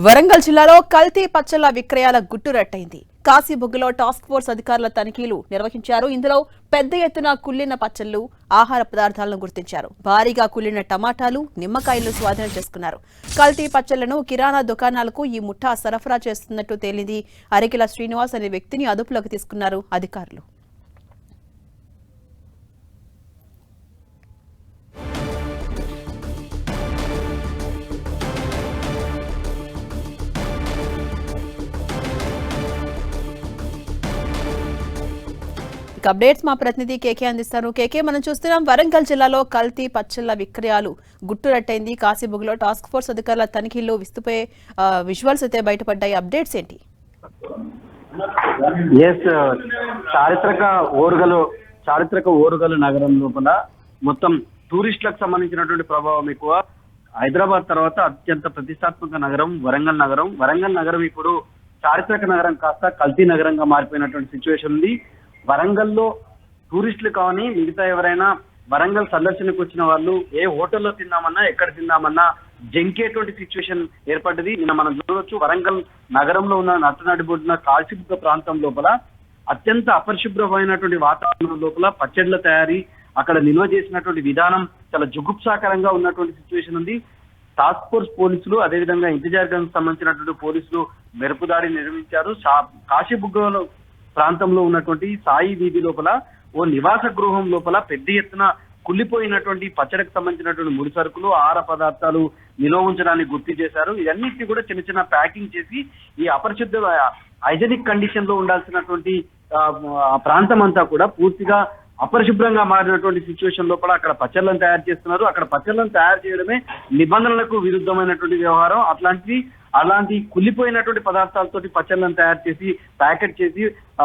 వరంగల్ జిల్లాలో కల్తీ పచ్చళ్ల విక్రయాల గుట్టురట్టయింది. కాశీబుగ్గలో టాస్క్ ఫోర్స్ అధికారుల తనిఖీలు నిర్వహించారు. ఇందులో పెద్ద ఎత్తున కుళ్లిన పచ్చళ్లు, ఆహార పదార్థాలను గుర్తించారు. భారీగా కుళ్లిన టమాటాలు, నిమ్మకాయలు స్వాధీనం చేసుకున్నారు. కల్తీ పచ్చళ్లను కిరాణా దుకాణాలకు ఈ ముఠా సరఫరా చేస్తున్నట్టు తేలింది. అరికెల శ్రీనివాస్ అనే వ్యక్తిని అదుపులోకి తీసుకున్నారు అధికారులు. అప్డేట్స్ మా ప్రతినిధి కేకే అందిస్తారు. కేకే, మనం చూస్తున్నాం వరంగల్ జిల్లాలో కల్తీ పచ్చళ్ల విక్రయాలు గుట్టురట్టయింది. కాశీబుగ్గలో టాస్క్ ఫోర్స్ అధికారుల తనిఖీల్లో విస్తుపోయే విజువల్స్ అయితే బయటపడ్డాయి. అప్డేట్స్ ఏంటి? చారిత్రక ఓరుగలు నగరం లోపల మొత్తం టూరిస్టులకు సంబంధించినటువంటి ప్రభావం ఎక్కువ. హైదరాబాద్ తర్వాత అత్యంత ప్రతిష్టాత్మక నగరం వరంగల్ నగరం. వరంగల్ నగరం ఇప్పుడు చారిత్రక నగరం కాస్త కల్తీ నగరంగా మారిపోయినటువంటి సిచ్యువేషన్ ఉంది. వరంగల్లో టూరిస్టులు కానీ మిగతా ఎవరైనా వరంగల్ సందర్శనకు వచ్చిన వాళ్ళు ఏ హోటల్లో తిన్నామన్నా ఎక్కడ తిన్నామన్నా జంకేటువంటి సిచ్యువేషన్ ఏర్పడ్డది. నిన్న మనం చూడవచ్చు వరంగల్ నగరంలో ఉన్న నట్టనడిబొడ్డున కాశీబుగ్గ ప్రాంతం లోపల అత్యంత అపరిశుభ్రమైనటువంటి వాతావరణం లోపల పచ్చడ్ల తయారీ, అక్కడ నిల్వ చేసినటువంటి విధానం చాలా జుగుప్సాకరంగా ఉన్నటువంటి సిచ్యువేషన్ ఉంది. టాస్క్ ఫోర్స్ పోలీసులు అదేవిధంగా ఇంతజార్ గంజ్ సంబంధించినటువంటి పోలీసులు మెరుపు దాడి నిర్వహించారు. కాశీబుగ్గలో ప్రాంతంలో ఉన్నటువంటి సాయి వీధి లోపల ఓ నివాస గృహం లోపల పెద్ద ఎత్తున కుళ్ళిపోయినటువంటి పచ్చడికి సంబంధించినటువంటి ముడి సరుకులు, ఆహార పదార్థాలు నిల్వ ఉంచడానికి గుర్తు చేశారు. ఇవన్నిటిని కూడా చిన్న చిన్న ప్యాకింగ్ చేసి ఈ అపరిశుద్ధ హైజెనిక్ కండిషన్ లో ఉండాల్సినటువంటి ఆ ప్రాంతం అంతా కూడా పూర్తిగా అపరిశుభ్రంగా మారినటువంటి సిచ్యువేషన్ లోపల అక్కడ పచ్చళ్ళను తయారు చేస్తున్నారు. అక్కడ పచ్చళ్ళను తయారు చేయడమే నిబంధనలకు విరుద్ధమైనటువంటి వ్యవహారం. అలాంటి కుళ్ళిపోయినటువంటి పదార్థాలతోటి పచ్చళ్ళను తయారు చేసి ప్యాకెట్ చేసి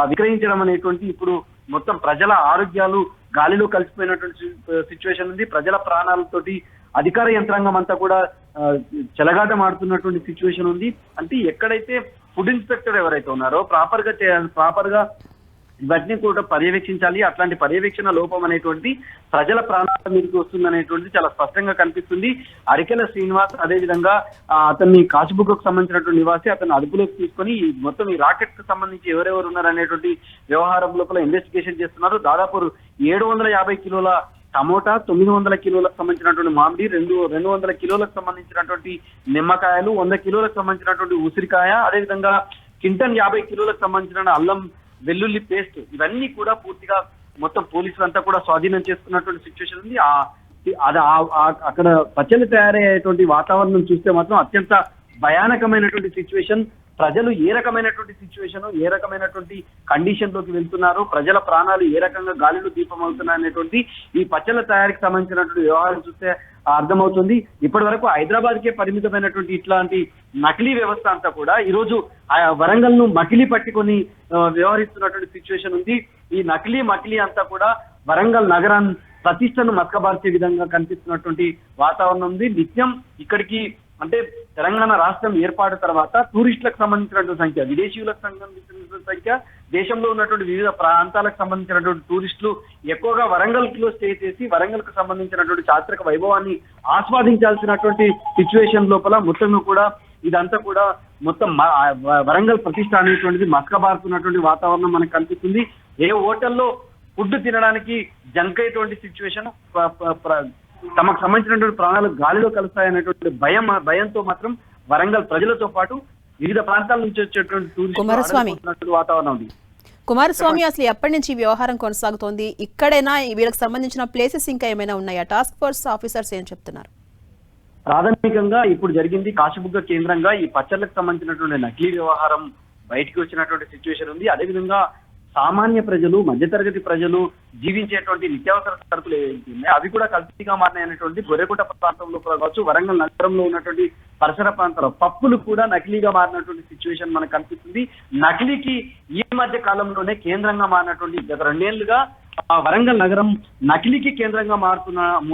విక్రయించడం అనేటువంటి ఇప్పుడు మొత్తం ప్రజల ఆరోగ్యాలు గాలిలో కలిసిపోయినటువంటి సిచ్యువేషన్ ఉంది. ప్రజల ప్రాణాలతోటి అధికార యంత్రాంగం అంతా కూడా చెలగాటం ఆడుతున్నటువంటి సిచ్యువేషన్ ఉంది. అంటే ఎక్కడైతే ఫుడ్ ఇన్స్పెక్టర్ ఎవరైతే ఉన్నారో ప్రాపర్ గా ఇవన్నీ కూడా పర్యవేక్షించాలి. అట్లాంటి పర్యవేక్షణ లోపం అనేటువంటి ప్రజల ప్రాణాల మీదకి వస్తుందనేటువంటి చాలా స్పష్టంగా కనిపిస్తుంది. అరికెల శ్రీనివాస్ అదేవిధంగా అతన్ని కాశీబుగ్గకు సంబంధించినటువంటి నివాసి అతన్ని అదుపులోకి తీసుకొని మొత్తం ఈ రాకెట్ కు సంబంధించి ఎవరెవరు ఉన్నారనేటువంటి వ్యవహారం లోపల ఇన్వెస్టిగేషన్ చేస్తున్నారు. దాదాపు 750 కిలోల టమోటా, 900 కిలోలకు సంబంధించినటువంటి మామిడి, 200 కిలోలకు సంబంధించినటువంటి నిమ్మకాయలు, 100 కిలోలకు సంబంధించినటువంటి ఉసిరికాయ, అదేవిధంగా కింటన్ 50 కిలోలకు సంబంధించిన అల్లం వెల్లుల్లి పేస్ట్, ఇవన్నీ కూడా పూర్తిగా మొత్తం పోలీసులంతా కూడా స్వాధీనం చేసుకున్నటువంటి సిచ్యువేషన్ ఉంది. అక్కడ పచ్చళ్ళు తయారయ్యేటువంటి వాతావరణం చూస్తే మాత్రం అత్యంత భయానకమైనటువంటి సిచ్యువేషన్. ప్రజలు ఏ రకమైనటువంటి కండిషన్ లోకి వెళ్తున్నారు, ప్రజల ప్రాణాలు ఏ రకంగా గాలిలో దీపం అవుతున్నాయి అనేటువంటి ఈ పచ్చళ్ళ తయారీకి సంబంధించినటువంటి వ్యవహారం చూస్తే అర్థమవుతుంది. ఇప్పటి వరకు హైదరాబాద్ కే పరిమితమైనటువంటి ఇట్లాంటి నకిలీ వ్యవస్థ అంతా కూడా ఈ రోజు వరంగల్ ను మకిలీ పట్టుకొని వ్యవహరిస్తున్నటువంటి సిచ్యువేషన్ ఉంది. ఈ మకిలీ అంతా కూడా వరంగల్ నగరాన్ని ప్రతిష్టను మస్కబార్చే విధంగా కనిపిస్తున్నటువంటి వాతావరణం ఉంది. నిత్యం ఇక్కడికి అంటే తెలంగాణ రాష్ట్రం ఏర్పాటు తర్వాత టూరిస్టులకు సంబంధించినటువంటి సంఖ్య, విదేశీయులకు సంబంధించినటువంటి సంఖ్య, దేశంలో ఉన్నటువంటి వివిధ ప్రాంతాలకు సంబంధించినటువంటి టూరిస్టులు ఎక్కువగా వరంగల్ లో స్టే చేసి వరంగల్ కు సంబంధించినటువంటి చారిత్రక వైభవాన్ని ఆస్వాదించాల్సినటువంటి సిచ్యువేషన్ లోపల మొత్తం కూడా ఇదంతా కూడా మొత్తం వరంగల్ ప్రతిష్ట అనేటువంటిది మస్కబారుతున్నటువంటి వాతావరణం మనకు కనిపిస్తుంది. ఏ హోటల్లో ఫుడ్ తినడానికి జంకయ్యేటువంటి సిచ్యువేషన్, తమకు సంబంధించినటువంటి ప్రాణాలు గాలిలో కలుస్తాయనేటువంటి భయంతో మాత్రం వరంగల్ ప్రజలతో పాటు వివిధ ప్రాంతాల నుంచి వచ్చేటువంటి టూరిస్టులు వాతావరణం ఉంది. కుమారస్వామి, అసలు ఎప్పటి నుంచి వ్యవహారం కొనసాగుతోంది? ఇక్కడైనా వీళ్ళకి సంబంధించిన ప్లేసెస్ ఇంకా ఏమైనా ఉన్నాయా? టాస్క్ ఫోర్స్ ఆఫీసర్స్ ఏం చెప్తున్నారు? ప్రాథమికంగా ఇప్పుడు జరిగింది కాశీబుగ్గ కేంద్రంగా ఈ పచ్చళ్ళకు సంబంధించినటువంటి నకిలీ వ్యవహారం బయటికి వచ్చినటువంటి సిచ్యువేషన్ ఉంది. అదేవిధంగా సామాన్య ప్రజలు, మధ్యతరగతి ప్రజలు జీవించేటువంటి నిత్యావసర సరుకులు ఏవైతే ఉన్నాయో అవి కూడా కల్తీగా మారినటువంటి గొర్రెకుంట ప్రాంతంలో కావచ్చు, వరంగల్ నగరంలో ఉన్నటువంటి పరిసర ప్రాంతాల్లో పప్పులు కూడా నకిలీగా మారినటువంటి సిచ్యువేషన్ మనకు కనిపిస్తుంది. నకిలీకి ఈ మధ్య కాలంలోనే కేంద్రంగా మారినటువంటి గత 2 ఏళ్లుగా వరంగల్ నగరం నకిలీకి కేంద్రంగా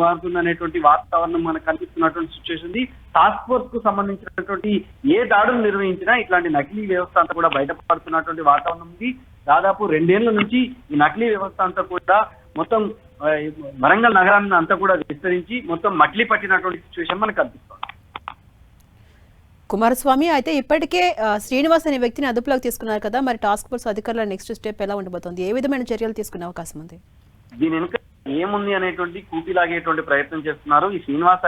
మారుతుందనేటువంటి వాతావరణం మనకు కనిపిస్తున్నటువంటి సిచ్యువేషన్ ఉంది. టాస్క్ ఫోర్స్ కు సంబంధించినటువంటి ఏ దాడులు నిర్వహించినా ఇట్లాంటి నకిలీ వ్యవస్థ అంతా కూడా బయటపడుతున్నటువంటి వాతావరణం ఉంది. దాదాపు 2 ఏళ్ల నుంచి ఈ నకిలీ వ్యవస్థ అంతా కూడా మొత్తం వరంగల్ నగరాన్ని అంతా కూడా విస్తరించి మొత్తం మకిలీ పట్టినటువంటి సిచ్యువేషన్ మనకు కనిపిస్తుంది. కుమారస్వామి అయితే ఇప్పటికే శ్రీనివాస్ అనే వ్యక్తిని అదుపులోకి తీసుకున్నారు కదా, మరి టాస్క్ ఫోర్స్ అధికారుల నెక్స్ట్ స్టెప్ ఎలా ఉండబోతోంది, ఏ విధమైన చర్యలు తీసుకునే అవకాశం ఉంది? దీని వెనుక ఏముంది అనేటువంటి కూపిలాగేటువంటి ప్రయత్నం చేస్తున్నారు. ఈ శ్రీనివాస్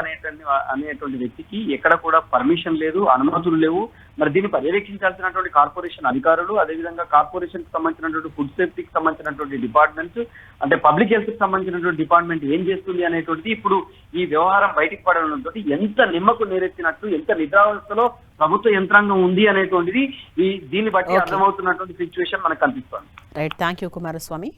అనేటువంటి వ్యక్తికి ఎక్కడ కూడా పర్మిషన్ లేదు, అనుమతులు లేవు. మరి దీన్ని పర్యవేక్షించాల్సినటువంటి కార్పొరేషన్ అధికారులు, అదేవిధంగా కార్పొరేషన్ కి సంబంధించినటువంటి ఫుడ్ సేఫ్టీకి సంబంధించినటువంటి డిపార్ట్మెంట్స్, అంటే పబ్లిక్ హెల్త్ కి సంబంధించినటువంటి డిపార్ట్మెంట్ ఏం చేస్తుంది అనేటువంటిది ఇప్పుడు ఈ వ్యవహారం బయటికి పడడంతో ఎంత నిమ్మకు నీరెత్తినట్టు, ఎంత నిద్రావస్థలో ప్రభుత్వ యంత్రాంగం ఉంది అనేటువంటిది దీన్ని బట్టి అర్థమవుతున్నటువంటి సిచ్యువేషన్ మనకు కనిపిస్తోంది. Right, thank you Kumaraswamy.